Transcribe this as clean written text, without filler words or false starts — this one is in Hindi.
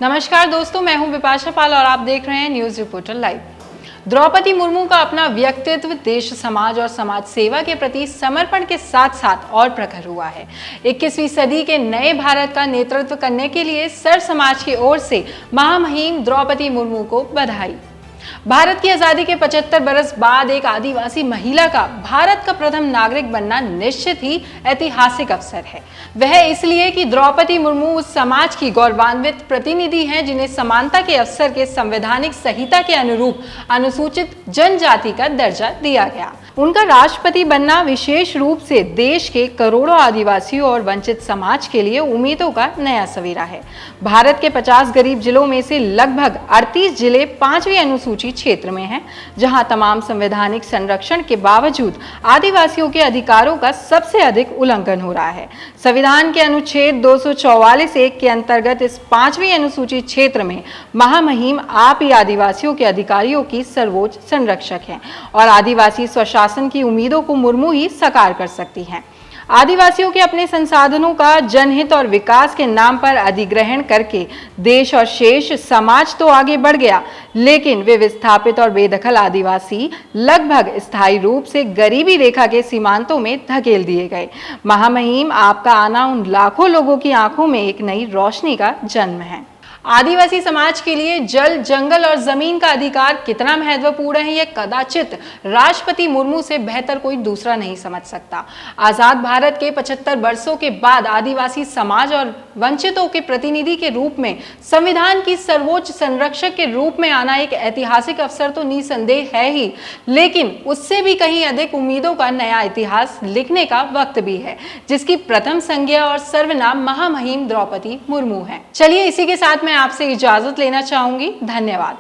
नमस्कार दोस्तों, मैं हूं विपाशा पाल और आप देख रहे हैं news reporter live. Draupadi Murmu का अपना व्यक्तित्व देश, समाज और समाज सेवा के प्रति समर्पण के साथ साथ और प्रखर हुआ है। 21वीं सदी के नए भारत का नेतृत्व करने के लिए सर समाज की ओर से महामहिम द्रौपदी मुर्मू को बधाई। भारत की आजादी के 75 बरस बाद एक आदिवासी महिला का भारत का प्रथम नागरिक बनना निश्चित ही ऐतिहासिक अवसर है। वह इसलिए कि द्रौपदी मुर्मू उस समाज की गौरवान्वित प्रतिनिधि हैं जिन्हें समानता के अवसर के संवैधानिक संहिता के अनुरूप अनुसूचित जनजाति का दर्जा दिया गया। उनका राष्ट्रपति बनना विशेष रूप से देश के करोड़ों आदिवासियों और वंचित समाज के लिए उम्मीदों का नया सवेरा है। भारत के 50 गरीब जिलों में से लगभग 38 जिले 5वीं अनुसूची क्षेत्र में हैं, जहां तमाम संवैधानिक संरक्षण के बावजूद आदिवासियों के अधिकारों का सबसे अधिक उल्लंघन हो रहा है। संविधान के अनुच्छेद 244(1) के अंतर्गत इस 5वीं अनुसूची क्षेत्र में महामहिम आप ही आदिवासियों के अधिकारियों की सर्वोच्च संरक्षक हैं और आदिवासी स्वशासन की उम्मीदों को मुर्मू ही साकार कर सकती हैं। आदिवासियों के अपने संसाधनों का जनहित और विकास के नाम पर अधिग्रहण करके देश और शेष समाज तो आगे बढ़ गया, लेकिन वे विस्थापित और बेदखल आदिवासी लगभग स्थायी रूप से गरीबी रेखा के सीमांतों में धकेल दिए गए। महामहिम आपका आना उन लाखों लोगों की आंखों में एक नई रोशनी का जन्म है। आदिवासी समाज के लिए जल, जंगल और जमीन का अधिकार कितना महत्वपूर्ण है, यह कदाचित राष्ट्रपति मुर्मू से बेहतर कोई दूसरा नहीं समझ सकता। आजाद भारत के 75 वर्षों के बाद आदिवासी समाज और वंचितों के प्रतिनिधि के रूप में संविधान की सर्वोच्च संरक्षक के रूप में आना एक ऐतिहासिक अवसर तो निसंदेह है ही, लेकिन उससे भी कहीं अधिक उम्मीदों का नया इतिहास लिखने का वक्त भी है, जिसकी प्रथम संज्ञा और सर्वनाम महामहिम द्रौपदी मुर्मू है। चलिए इसी के साथ मैं आपसे इजाजत लेना चाहूंगी। धन्यवाद।